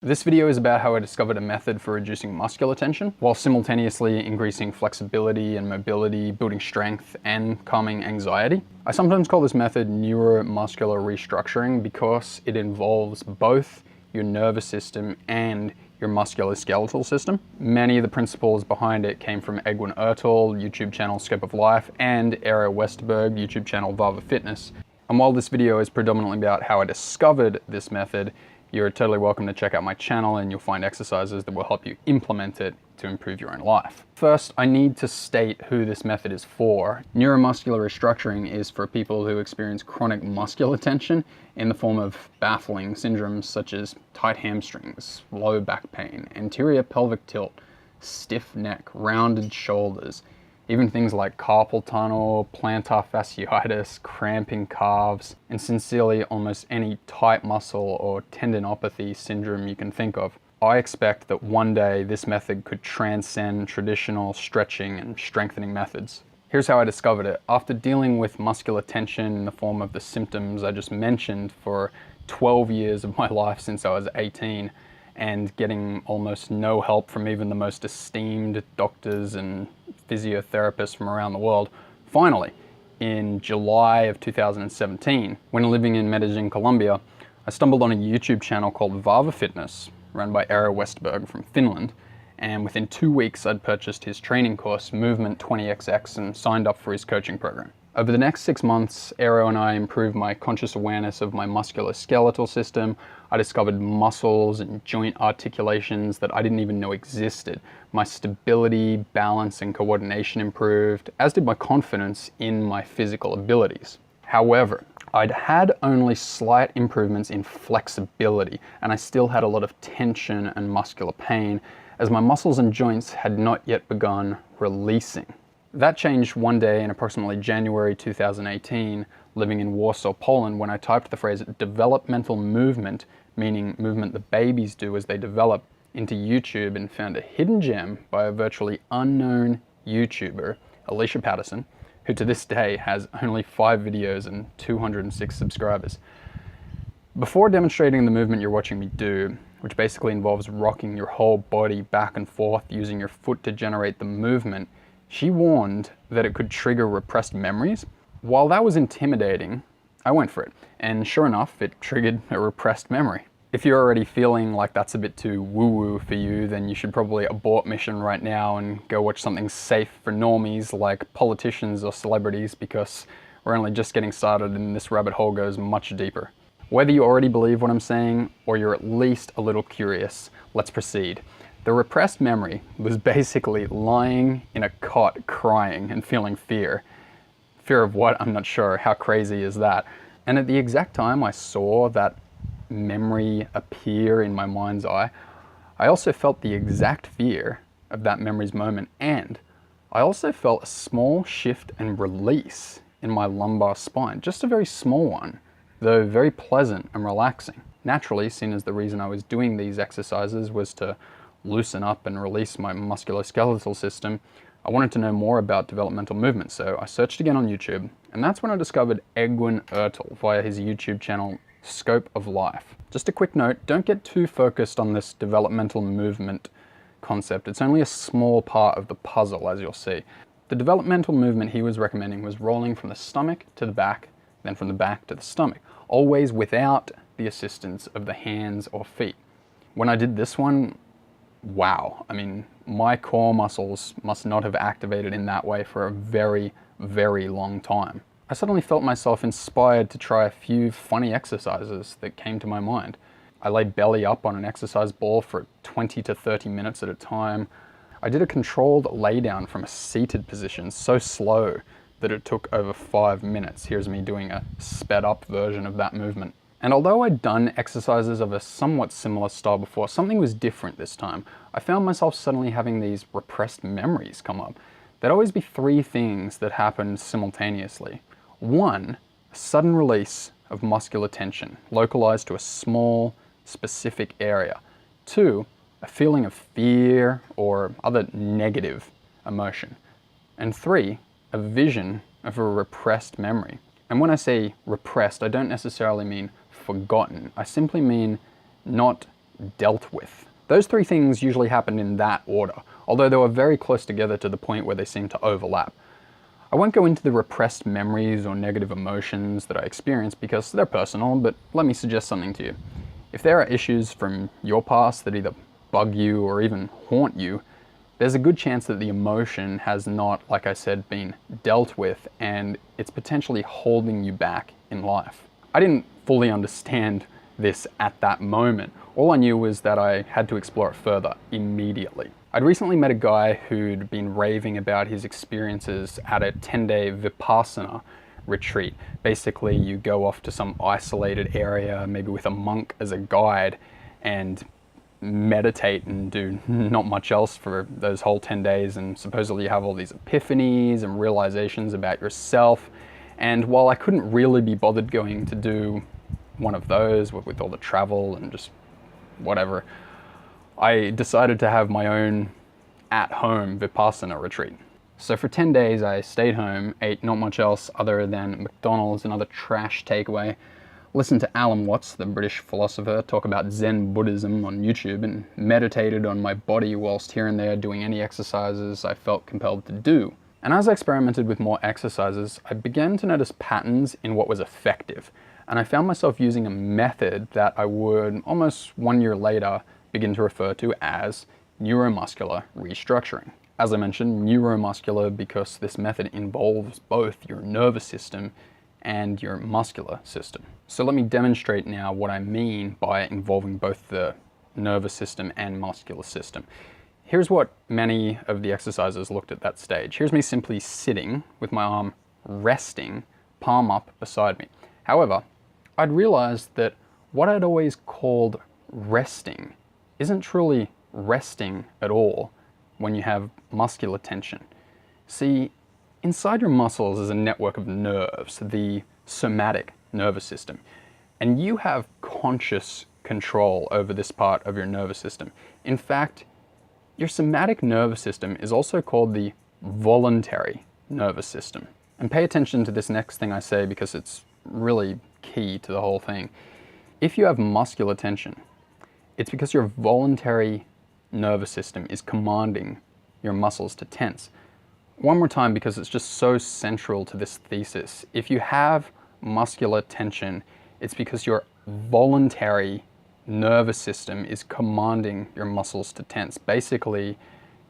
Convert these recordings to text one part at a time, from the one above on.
This video is about how I discovered a method for reducing muscular tension while simultaneously increasing flexibility and mobility, building strength, and calming anxiety. I sometimes call this method neuromuscular restructuring because it involves both your nervous system and your musculoskeletal system. Many of the principles behind it came from Egwin Ertl, YouTube channel Scopeoflife, and Eero Westerberg, YouTube channel Vahva Fitness. And while this video is predominantly about how I discovered this method, you're totally welcome to check out my channel and you'll find exercises that will help you implement it to improve your own life. First, I need to state who this method is for. Neuromuscular restructuring is for people who experience chronic muscular tension in the form of baffling syndromes such as tight hamstrings, low back pain, anterior pelvic tilt, stiff neck, rounded shoulders, even things like carpal tunnel, plantar fasciitis, cramping calves, and sincerely almost any tight muscle or tendinopathy syndrome you can think of. I expect that one day this method could transcend traditional stretching and strengthening methods. Here's how I discovered it. After dealing with muscular tension in the form of the symptoms I just mentioned for 12 years of my life since I was 18, and getting almost no help from even the most esteemed doctors and physiotherapists from around the world, finally, in July of 2017, when living in Medellin, Colombia, I stumbled on a YouTube channel called Vahva Fitness, run by Eero Westerberg from Finland, and within 2 weeks I'd purchased his training course, Movement 20XX, and signed up for his coaching program. Over the next 6 months, Eero and I improved my conscious awareness of my musculoskeletal system. I discovered muscles and joint articulations that I didn't even know existed. My stability, balance, and coordination improved, as did my confidence in my physical abilities. However, I'd had only slight improvements in flexibility, and I still had a lot of tension and muscular pain, as my muscles and joints had not yet begun releasing. That changed one day in approximately January 2018, living in Warsaw, Poland, when I typed the phrase developmental movement, meaning movement the babies do as they develop, into YouTube and found a hidden gem by a virtually unknown YouTuber, Alicia Patterson, who to this day has only 5 videos and 206 subscribers. Before demonstrating the movement you're watching me do, which basically involves rocking your whole body back and forth using your foot to generate the movement, she warned that it could trigger repressed memories. While that was intimidating, I went for it, and sure enough, it triggered a repressed memory. If you're already feeling like that's a bit too woo-woo for you, then you should probably abort mission right now and go watch something safe for normies like politicians or celebrities, because we're only just getting started and this rabbit hole goes much deeper. Whether you already believe what I'm saying or you're at least a little curious, let's proceed. The repressed memory was basically lying in a cot crying and feeling fear. Fear of what? I'm not sure. How crazy is that? And at the exact time I saw that memory appear in my mind's eye, I also felt the exact fear of that memory's moment, and I also felt a small shift and release in my lumbar spine, just a very small one, though very pleasant and relaxing. Naturally, seeing as the reason I was doing these exercises was to loosen up and release my musculoskeletal system, I wanted to know more about developmental movement, so I searched again on YouTube, and that's when I discovered Egwin Ertl via his YouTube channel Scopeoflife. Just a quick note, don't get too focused on this developmental movement concept. It's only a small part of the puzzle, as you'll see. The developmental movement he was recommending was rolling from the stomach to the back, then from the back to the stomach, always without the assistance of the hands or feet. When I did this one, wow, I mean, my core muscles must not have activated in that way for a very, very long time. I suddenly felt myself inspired to try a few funny exercises that came to my mind. I lay belly up on an exercise ball for 20 to 30 minutes at a time. I did a controlled lay down from a seated position so slow that it took over 5 minutes. Here's me doing a sped up version of that movement. And although I'd done exercises of a somewhat similar style before, something was different this time. I found myself suddenly having these repressed memories come up. There'd always be 3 things that happened simultaneously. 1, a sudden release of muscular tension, localized to a small, specific area. 2, a feeling of fear or other negative emotion. And 3, a vision of a repressed memory. And when I say repressed, I don't necessarily mean forgotten. I simply mean not dealt with. Those three things usually happened in that order, although they were very close together to the point where they seemed to overlap. I won't go into the repressed memories or negative emotions that I experienced because they're personal, but let me suggest something to you. If there are issues from your past that either bug you or even haunt you, there's a good chance that the emotion has not, like I said, been dealt with, and it's potentially holding you back in life. I didn't fully understand this at that moment. All I knew was that I had to explore it further immediately. I'd recently met a guy who'd been raving about his experiences at a 10-day Vipassana retreat. Basically, you go off to some isolated area, maybe with a monk as a guide, and meditate and do not much else for those whole 10 days, and supposedly you have all these epiphanies and realizations about yourself. And while I couldn't really be bothered going to do one of those with all the travel and just whatever, I decided to have my own at-home Vipassana retreat. So for 10 days I stayed home, ate not much else other than McDonald's and other trash takeaway, listened to Alan Watts, the British philosopher, talk about Zen Buddhism on YouTube, and meditated on my body whilst here and there doing any exercises I felt compelled to do. And as I experimented with more exercises, I began to notice patterns in what was effective. And I found myself using a method that I would, almost 1 year later, begin to refer to as neuromuscular restructuring. As I mentioned, neuromuscular because this method involves both your nervous system and your muscular system. So let me demonstrate now what I mean by involving both the nervous system and muscular system. Here's what many of the exercises looked at that stage. Here's me simply sitting with my arm resting, palm up beside me. However, I'd realized that what I'd always called resting isn't truly resting at all when you have muscular tension. See, inside your muscles is a network of nerves, the somatic nervous system, and you have conscious control over this part of your nervous system. In fact, your somatic nervous system is also called the voluntary nervous system. And pay attention to this next thing I say because it's really key to the whole thing. If you have muscular tension, it's because your voluntary nervous system is commanding your muscles to tense. One more time because it's just so central to this thesis. If you have muscular tension, it's because your voluntary nervous system is commanding your muscles to tense. Basically,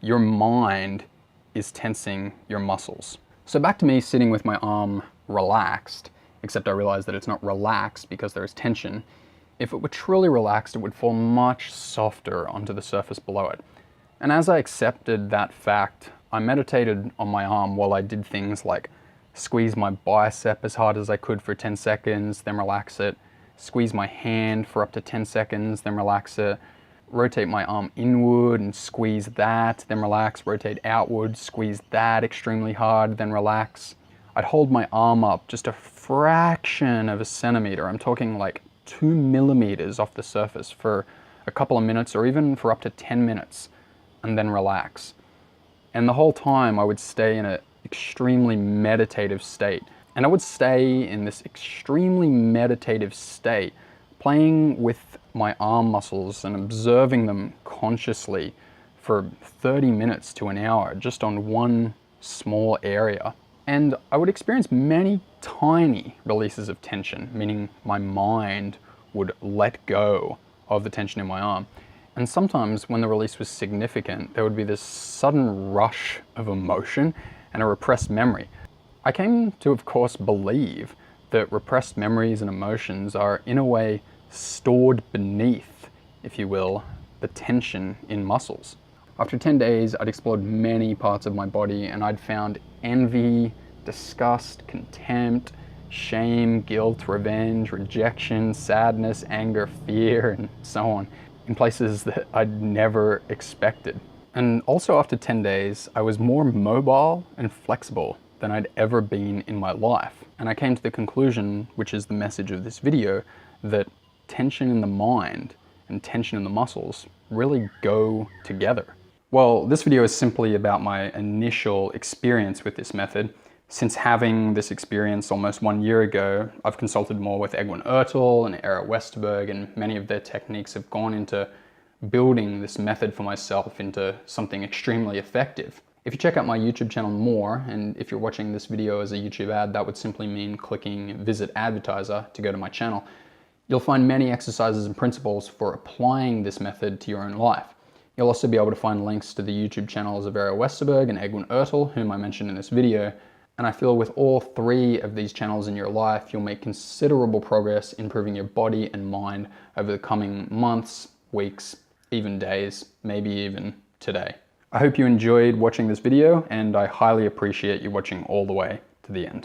your mind is tensing your muscles. So back to me sitting with my arm relaxed, except I realized that it's not relaxed because there is tension. If it were truly relaxed, it would fall much softer onto the surface below it. And as I accepted that fact, I meditated on my arm while I did things like squeeze my bicep as hard as I could for 10 seconds, then relax it, squeeze my hand for up to 10 seconds, then relax it, rotate my arm inward and squeeze that, then relax, rotate outward, squeeze that extremely hard, then relax. I'd hold my arm up just a fraction of a centimeter. I'm talking like 2 millimeters off the surface for a couple of minutes or even for up to 10 minutes and then relax. And the whole time I would stay in an extremely meditative state. And I would stay in this extremely meditative state, playing with my arm muscles and observing them consciously for 30 minutes to an hour, just on one small area. And I would experience many tiny releases of tension, meaning my mind would let go of the tension in my arm. And sometimes when the release was significant, there would be this sudden rush of emotion and a repressed memory. I came to, of course, believe that repressed memories and emotions are, in a way, stored beneath, if you will, the tension in muscles. After 10 days, I'd explored many parts of my body and I'd found envy, disgust, contempt, shame, guilt, revenge, rejection, sadness, anger, fear, and so on, in places that I'd never expected. And also after 10 days, I was more mobile and flexible than I'd ever been in my life. And I came to the conclusion, which is the message of this video, that tension in the mind and tension in the muscles really go together. Well, this video is simply about my initial experience with this method. Since having this experience almost 1 year ago, I've consulted more with Egwin Ertl and Eero Westerberg, and many of their techniques have gone into building this method for myself into something extremely effective. If you check out my YouTube channel more, and if you're watching this video as a YouTube ad, that would simply mean clicking visit advertiser to go to my channel. You'll find many exercises and principles for applying this method to your own life. You'll also be able to find links to the YouTube channels of Eero Westerberg and Egwin Ertl, whom I mentioned in this video. And I feel with all three of these channels in your life, you'll make considerable progress improving your body and mind over the coming months, weeks, even days, maybe even today. I hope you enjoyed watching this video, and I highly appreciate you watching all the way to the end.